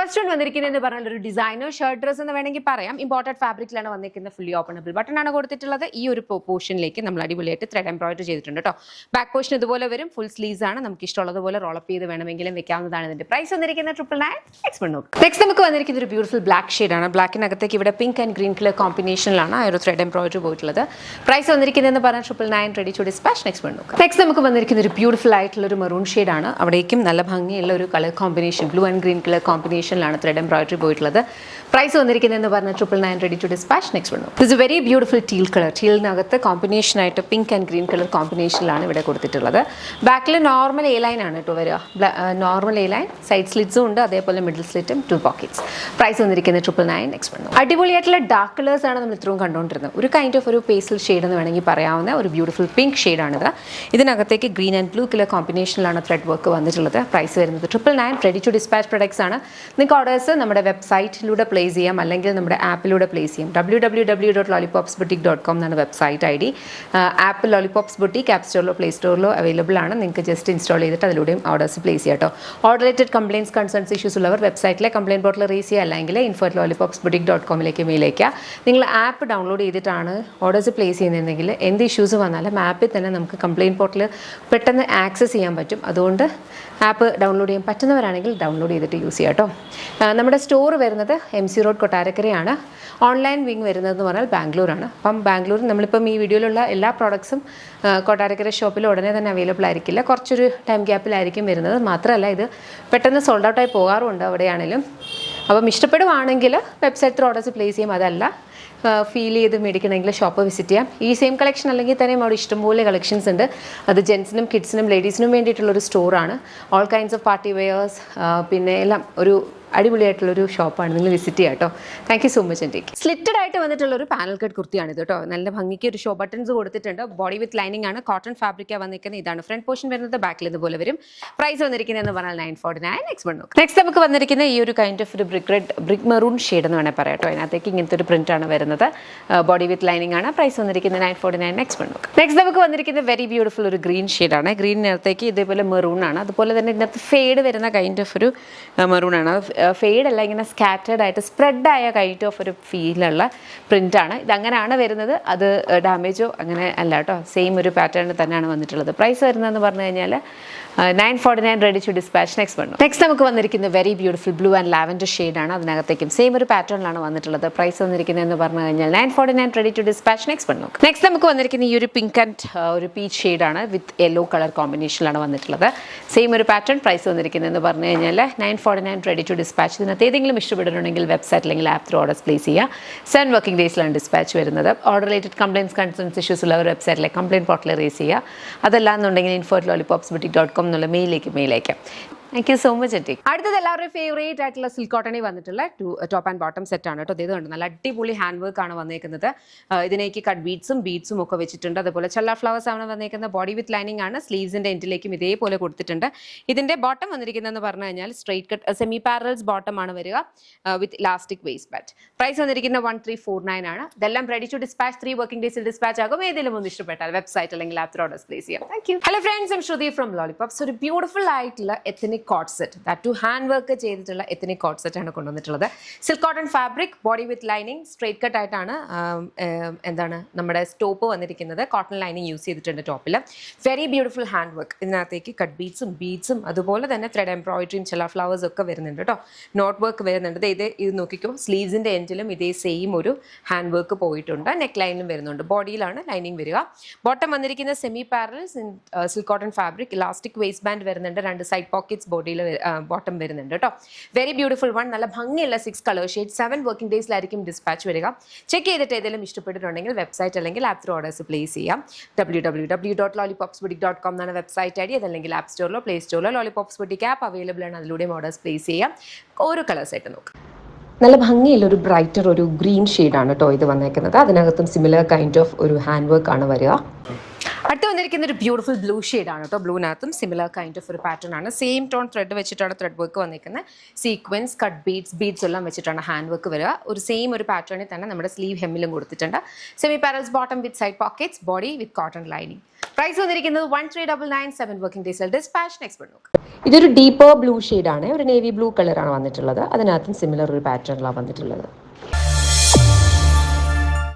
First one വന്നിരിക്കുന്നത് പറഞ്ഞാൽ ഒരു ഡിസൈനർ ഷർട്ട് ഡ്രസ് എന്ന് വേണമെങ്കിൽ പറയാം. ഇമ്പോർട്ടഡ് ഫാബ്രിക്കിലാണ് വന്നിരിക്കുന്നത്. ഫുള്ളി ഓപ്പണബിൾ ബട്ടൺ ആണ് കൊടുത്തിട്ടുള്ളത്. ഈ ഒരു പോർഷനിലേക്ക് നമ്മൾ അടിപൊളിയായിട്ട് ത്രെഡ് എംബ്രോയിഡറി ചെയ്തിട്ടുണ്ട് കേട്ടോ. ബാക്ക് പോർഷൻ ഇതുപോലെ വരും. ഫുൾ സ്ലീവ്സ് ആണ്. നമുക്ക് ഇഷ്ടമുള്ളതുപോലെ റോളപ്പ് ചെയ്ത് വേണമെങ്കിലും വെക്കാവുന്നതാണ്. ഇതിന്റെ പ്രൈസ് വന്നിരിക്കുന്നത് 999. നെക്സ്റ്റ് നമുക്ക് വന്നിരിക്കുന്നത് ഒരു ബ്യൂട്ടിഫുൾ ബ്ലാക്ക് ഷെയ്ഡാണ്. ബ്ലാക്കിനകത്തേക്ക് ഇവിടെ പിങ്ക് ആൻഡ് ഗ്രീൻ കളർ കോമ്പിനേഷനിലാണ് ആ ഒരു ത്രെഡ് എംബ്രോയിഡറി പോയിട്ടുള്ളത്. പ്രൈസ് വന്നിരിക്കുന്നതെന്ന് പറഞ്ഞാൽ 999, റെഡി ടു ഡിസ്പാച്ച്. നെക്സ്റ്റ് നമുക്ക് വന്നിരിക്കുന്ന ഒരു ബ്യൂട്ടിഫുൾ ആയിട്ടുള്ള ഒരു മെറൂൺ ഷെയ്ഡാണ്. അവിടേക്കും നല്ല ഭംഗിയുള്ള ഒരു colour combination, blue and green colour കോമ്പിനേഷനിലാണ് ത്രെഡ് എംബ്രോയിഡറി പോയിട്ടുള്ളത്. പ്രൈസ് വന്നിരിക്കുന്നതെന്ന് പറഞ്ഞാൽ 999, ready to dispatch. This a very beautiful teal colour. ടീലിനകത്ത് കോമ്പിനേഷനായിട്ട് പിങ്ക് ആൻഡ് ഗ്രീൻ കളർ കോമ്പിനേഷനിലാണ് ഇവിടെ കൊടുത്തിട്ടുള്ളത്. ബാക്കിൽ നോർമൽ എ ലൈൻ ആണ് കേട്ടോ വരിക. നോർമൽ എ ലൈൻ, സൈഡ് സ്ലിറ്റ്സും ഉണ്ട്, അതേപോലെ മിഡിൽ സ്ലിറ്റും, 2 പോക്കറ്റ്സ്. പ്രൈസ് വന്നിരിക്കുന്നത് 999. അടിപൊളിയായിട്ടുള്ള ഡാർക്ക് കളേഴ്സ് ആണ് നമ്മൾ ഇത്രയും കണ്ടുകൊണ്ടിരുന്നത്. ഒരു കൈൻഡ് ഓഫ് ഒരു പേസ്റ്റൽ ഷെയ്ഡ് എന്ന് വേണമെങ്കിൽ പറയാവുന്ന ഒരു ബ്യൂട്ടിഫുൾ പിങ്ക് ഷെയ്ഡാണിത്. ഇതിനകത്തേക്ക് ഗ്രീൻ ആൻഡ് ബ്ലൂ കളർ കോമ്പിനേഷനിലാണ് ത്രെഡ് വർക്ക് വന്നിട്ടുള്ളത്. പ്രൈസ് വരുന്നത് 999, റെഡി ടു ഡിസ്പാച്ച് പ്രൊഡക്ട്സ് ആണ്. നിങ്ങൾക്ക് ഓർഡേഴ്സ് നമ്മുടെ വെബ്സൈറ്റിലൂടെ പ്ലേസ് ചെയ്യാം, അല്ലെങ്കിൽ നമ്മുടെ ആപ്പിലൂടെ പ്ലേസ് ചെയ്യാം. www.lollipopsboutique.com എന്നാണ് website ID. App Lollipops boutique app സ്റ്റോറിലോ പ്ലേ സ്റ്റോറിലോ അവൈലബിൾ ആണ്. നിങ്ങൾക്ക് ജസ്റ്റ് ഇൻസ്റ്റാൾ ചെയ്തിട്ട് അതിലൂടെയും ഓർഡേഴ്സ് പ്ലേസ് ചെയ്യാം കേട്ടോ. Order related complaints, concerns, issues ഉള്ളവർ വെബ്സൈറ്റിലെ കംപ്ലയിൻറ്റ് പോർട്ടൽ റേസ് ചെയ്യുക, അല്ലെങ്കിൽ info@lollipopsboutique.com മെയിൽ അയക്കുക. നിങ്ങൾ ആപ്പ് ഡൗൺലോഡ് ചെയ്തിട്ടാണ് ഓർഡേഴ്സ് പ്ലേസ് ചെയ്യുന്നതെങ്കിൽ എന്ത് ഇഷ്യൂസ് വന്നാലും ആപ്പിൽ തന്നെ നമുക്ക് കംപ്ലയിൻറ്റ് പോർട്ടൽ പെട്ടെന്ന് ആക്സസ് ചെയ്യാൻ പറ്റും. അതുകൊണ്ട് ആപ്പ് ഡൗൺലോഡ് ചെയ്യാൻ പറ്റുന്നവരാണെങ്കിൽ ഡൗൺലോഡ് ചെയ്തിട്ട് യൂസ് ചെയ്യാം കേട്ടോ. നമ്മുടെ സ്റ്റോർ വരുന്നത് MC റോഡ് കൊട്ടാരക്കരയാണ്. ഓൺലൈൻ വിങ് വരുന്നതെന്ന് പറഞ്ഞാൽ ബാംഗ്ലൂരാണ്. അപ്പം ബാംഗ്ലൂർ നമ്മളിപ്പം ഈ വീഡിയോയിലുള്ള എല്ലാ പ്രോഡക്ട്സും കൊട്ടാരക്കര ഷോപ്പിൽ ഉടനെ തന്നെ അവൈലബിൾ ആയിരിക്കില്ല. കുറച്ചൊരു ടൈം ഗ്യാപ്പിലായിരിക്കും വരുന്നത്. മാത്രമല്ല ഇത് പെട്ടെന്ന് സോൾഡ് ഔട്ടായി പോകാറുമുണ്ട് അവിടെയാണെങ്കിലും. അപ്പം ഇഷ്ടപ്പെടുവാണെങ്കിൽ വെബ്സൈറ്റിൽ ഓർഡേഴ്സ് പ്ലേസ് ചെയ്യും. അതല്ല ഫീൽ ചെയ്ത് മേടിക്കണമെങ്കിൽ ഷോപ്പ് വിസിറ്റ് ചെയ്യാം. ഈ സെയിം കളക്ഷൻ അല്ലെങ്കിൽ തന്നെ അവിടെ ഇഷ്ടംപോലെ കളക്ഷൻസ് ഉണ്ട്. അത് ജെൻസിനും കിഡ്സിനും ലേഡീസിനും വേണ്ടിയിട്ടുള്ളൊരു സ്റ്റോറാണ്. All kinds of party wears, പിന്നെ എല്ലാം ഒരു അടിപൊളിയായിട്ടുള്ളൊരു ഷോപ്പാണ്. നിങ്ങൾ വിസിറ്റ് ചെയ്യാം കേട്ടോ. Thank you so much. എൻ്റെ സ്ലിറ്റഡ് ആയിട്ട് വന്നിട്ടുള്ള ഒരു പാനൽ കട്ട് കുർത്തിയാണിത് കേട്ടോ. നല്ല ഭംഗിക്ക് ഒരു ഷോ ബട്ടൺസ് കൊടുത്തിട്ടുണ്ട്. ബോഡി വിത്ത് ലൈനിങ് ആണ്. കോട്ടൺ ഫാബ്രിക്കാണ് വന്നിരിക്കുന്നത്. ഇതാണ് ഫ്രണ്ട് പോർഷൻ വരുന്നത്. ബാക്കിൽ ഇതുപോലെ വരും. പ്രൈസ് വന്നിരിക്കുന്നതെന്ന് പറഞ്ഞാൽ 949. നെക്സ്റ്റ് നമുക്ക് വന്നിരിക്കുന്ന ഈ ഒരു കൈൻഡ് ഓഫ് ഒരു ബ്രിക്ക് മെറൂൺ ഷെയ്ഡ് എന്ന് വേണമെങ്കിൽ പറയാം കേട്ടോ. അതിനകത്തേക്ക് ഇങ്ങനത്തെ ഒരു പ്രിന്റ് ആണ് വരുന്നത്. ബോഡി വിത്ത് ലൈനിങ് ആണ്. പ്രൈസ് വന്നിരിക്കുന്നത് 949. നെക്സ്റ്റ് നമുക്ക് വന്നിരിക്കുന്ന വെരി ബ്യൂട്ടിഫുൾ ഒരു ഗ്രീൻ ഷെയ്ഡാണ്. ഗ്രീനിനകത്തേക്ക് ഇതേപോലെ മെറൂൺ ആണ്. അതുപോലെ തന്നെ ഇതിനകത്ത് ഫേഡ് വരുന്ന കൈൻഡ് ഓഫ് ഒരു മെറൂൺ ആണ്. ഫെയ്ഡ് അല്ല, ഇങ്ങനെ സ്കാറ്റേഡ് ആയിട്ട് സ്പ്രെഡായ കൈൻഡ് ഓഫ് ഒരു ഫീലുള്ള പ്രിൻ്റാണ്. ഇതങ്ങനെയാണ് വരുന്നത്. അത് ഡാമേജോ അങ്ങനെ അല്ല കേട്ടോ. സെയിം ഒരു പാറ്റേൺ തന്നെയാണ് വന്നിട്ടുള്ളത്. പ്രൈസ് വരുന്നതെന്ന് പറഞ്ഞു കഴിഞ്ഞാൽ 949, റെഡി ടു ഡിസ്പാച്ച്. നെക്സ്റ്റ് നമുക്ക് വന്നിരിക്കുന്നത് very beautiful blue and lavender ഷെയ്ഡാണ്. അതിനകത്തേക്കും സെയിം ഒരു പാറ്റേണിലാണ് വന്നിട്ടുള്ളത്. പ്രൈസ് വന്നിരിക്കുന്നതെന്ന് പറഞ്ഞു കഴിഞ്ഞാൽ 949, റെഡി ടു ഡിസ്പാച്ച്. നെക്സ്റ്റ് നമുക്ക് വന്നിരിക്കുന്ന ഈ ഒരു പിങ്ക് ആൻഡ് ഒരു പീച്ച് ഷെയ്ഡാണ്. വിത്ത് യെല്ലോ കളർ കോമ്പിനേഷനിലാണ് വന്നിട്ടുള്ളത്. സെയിം ഒരു പാറ്റേൺ. പ്രൈസ് വന്നിരിക്കുന്നതെന്ന് പറഞ്ഞു കഴിഞ്ഞാൽ 949, റെഡി ടു ഡിസ്പാച്ച്. ഇതിനകത്ത് ഏതെങ്കിലും ഇഷ്ടപ്പെടുന്നുണ്ടെങ്കിൽ വെബ്സൈറ്റ് അല്ലെങ്കിൽ ആപ്പ് ത്രൂ ഓർഡേഴ്സ് പ്ലേസ് ചെയ്യുക. 7 വർക്കിംഗ് ഡേയ്സിലാണ് ഡിസ്പാച്ച് വരുന്നത്. Order related complaints, concerns, issues ഉള്ളവർ വെബ്സൈറ്റിലെ കംപ്ലയിൻറ്റ് പോർട്ടൽ റേസ് ചെയ്യുക. അതല്ലാന്നുണ്ടെങ്കിൽ info@lollipopsboutique.com എന്നുള്ള മെയിലേക്ക് മെയിൽ അയക്കാം. താങ്ക് യു സോ മച്ച് എറ്റി. അടുത്തത് എല്ലാവരുടെയും ഫേവറേറ്റ് ആയിട്ടുള്ള സിൽക്ക് കോട്ടണിൽ വന്നിട്ടുള്ള ടോപ്പ് ആൻഡ് ബോട്ടം സെറ്റ് ആണ് കേട്ടോ. ഇത് കണ്ട് നല്ല അടിപൊളി ഹാൻഡ് വർക്ക് ആണ് വന്നേക്കുന്നത്. ഇതിലേക്ക് കട്ട് ബീഡ്സും ഒക്കെ വെച്ചിട്ടുണ്ട്. അതുപോലെ ചെല്ല ഫ്ലവേഴ്സ് ആണ് വന്നേക്കുന്നത്. ബോഡി വിത്ത് ലൈനിങ് ആണ്. സ്ലീവ്സിന്റെ എൻഡിലേക്കും ഇതേപോലെ കൊടുത്തിട്ടുണ്ട്. ഇതിന്റെ ബോട്ടം വന്നിരിക്കുന്നതെന്ന് പറഞ്ഞു കഴിഞ്ഞാൽ straight cut semi parallels bottom ആണ് വരിക with elastic waist band. Price വന്നിരിക്കുന്ന 1349 ആണ്. ഇതെല്ലാം റെഡി ടു ഡിസ്പാച്ച്. 3 വർക്കിംഗ് ഡേയ്സിൽ ഡിസ്പാച്ച് ആകും. ഏതെങ്കിലും ഒന്ന് ഇഷ്ടപ്പെട്ടാൽ വെബ്സൈറ്റ് അല്ലെങ്കിൽ ആപ്പ് ഓർഡേഴ്സ് പ്ലേസ് ചെയ്യാം. Thank you. Hello friends, I'm Shruti from Lollipops. ഒരു ബ്യൂട്ടിഫുൾ ആയിട്ടുള്ള ethnic coat set, that too hand work ചെയ്തിട്ടുള്ള എത്തനിക് കോട്ട് സെറ്റ് ആണ് കൊണ്ടുവന്നിട്ടുള്ളത്. Silk cotton fabric, body with lining, straight cut ആയിട്ടാണ് നമ്മുടെ stop വന്നിരിക്കുന്നത്. Cotton lining use ചെയ്തിട്ടുണ്ട് ടോപ്പിൽ. Very beautiful hand work. ഇതിനകത്തേക്ക് കട്ട് ബീഡ്സും അതുപോലെ തന്നെ ത്രെഡ് എംബ്രോയിഡറിയും ചെല്ല ഫ്ലവേഴ്സ് ഒക്കെ വരുന്നുണ്ട് കേട്ടോ. നോട്ട് വർക്ക് വരുന്നുണ്ട്. ഇത് നോക്കിക്കോ, സ്ലീവ്സിന്റെ എൻഡിലും ഇതേ സെയിം ഒരു ഹാൻഡ് വർക്ക് പോയിട്ടുണ്ട്. നെക്ക് ലൈനിലും വരുന്നുണ്ട്. ബോഡിയിലാണ് ലൈനിങ് വരിക. ബോട്ടം വന്നിരിക്കുന്ന semi പാരൽസ് silk cotton fabric, elastic waste band വരുന്നുണ്ട്. 2 സൈഡ് പോക്കറ്റ്സ് ബോഡിയിൽ ബോട്ടം വരുന്നുണ്ട് കേട്ടോ. Very beautiful one. നല്ല ഭംഗിയുള്ള 6 കളർ ഷെയ്ഡ്. 7 വർക്കിംഗ് ഡേയ്സിലായിരിക്കും ഡിസ്പാച്ച് വരിക. ചെക്ക് ചെയ്തിട്ട് ഏതെങ്കിലും ഇഷ്ടപ്പെട്ടിട്ടുണ്ടെങ്കിൽ വെബ്സൈറ്റ് അല്ലെങ്കിൽ ആപ്പ് ത്രൂ ഓർഡേഴ്സ് പ്ലേസ് ചെയ്യാം. www.lollipopsboutique.com എന്നാണ് വെബ്സൈറ്റ് ID. അതല്ലെങ്കിൽ ആപ്പ് സ്റ്റോറിലോ പ്ലേ സ്റ്റോറിലോ ലോളിപോപ്സ് ബുട്ടീക്ക് ആപ്പ് അവൈലബിൾ ആണ്. അതിലൂടെയും ഓർഡേഴ്സ് പ്ലേസ് ചെയ്യാം. ഓരോ കളേഴ്സായിട്ട് നോക്കാം. നല്ല ഭംഗിയുള്ള ഒരു ബ്രൈറ്റർ ഒരു ഗ്രീൻ ഷെയ്ഡാണ് കേട്ടോ ഇത് വന്നേക്കുന്നത്. അതിനകത്തും സിമിലർ കൈൻഡ് ഓഫ് ഒരു ഹാൻഡ് വർക്ക് ആണ് വരിക. അടുത്ത് വന്നിരിക്കുന്ന ഒരു ബ്യൂട്ടിഫുൾ ബ്ലൂ ഷെയ്ഡാണ് കേട്ടോ. ബ്ലൂവിനകത്തും സിമിലർ കൈൻഡ് ഓഫ് ഒരു പാറ്റേൺ ആണ്. സെയിം ടോൺ ത്രെഡ് വെച്ചിട്ടാണ് ത്രെഡ് വർക്ക് വന്നിരിക്കുന്നത്. സീക്വൻസ്, കട്ട് ബീഡ്സ് എല്ലാം വെച്ചിട്ടാണ് ഹാൻഡ് വർക്ക് വരിക. ഒരു സെയിം ഒരു പാറ്റേണിൽ തന്നെ നമ്മുടെ സ്ലീവ് ഹെമ്മിലും കൊടുത്തിട്ടുണ്ട്. Semi parallels bottom with side pockets, body with cotton lining. Price വന്നിരിക്കുന്നത് 1399. 7 വർക്കിംഗ് ഡേയ്സിൽ ഡിസ്പാച്ച്. ഇതൊരു ഡീപ്പർ ബ്ലൂ ഷെയ്ഡാണ്, ഒരു നേവി ബ്ലൂ കളറാണ് വന്നിട്ടുള്ളത്. അതിനകത്തും സിമിലർ ഒരു പാറ്റേണിലാണ് വന്നിട്ടുള്ളത്.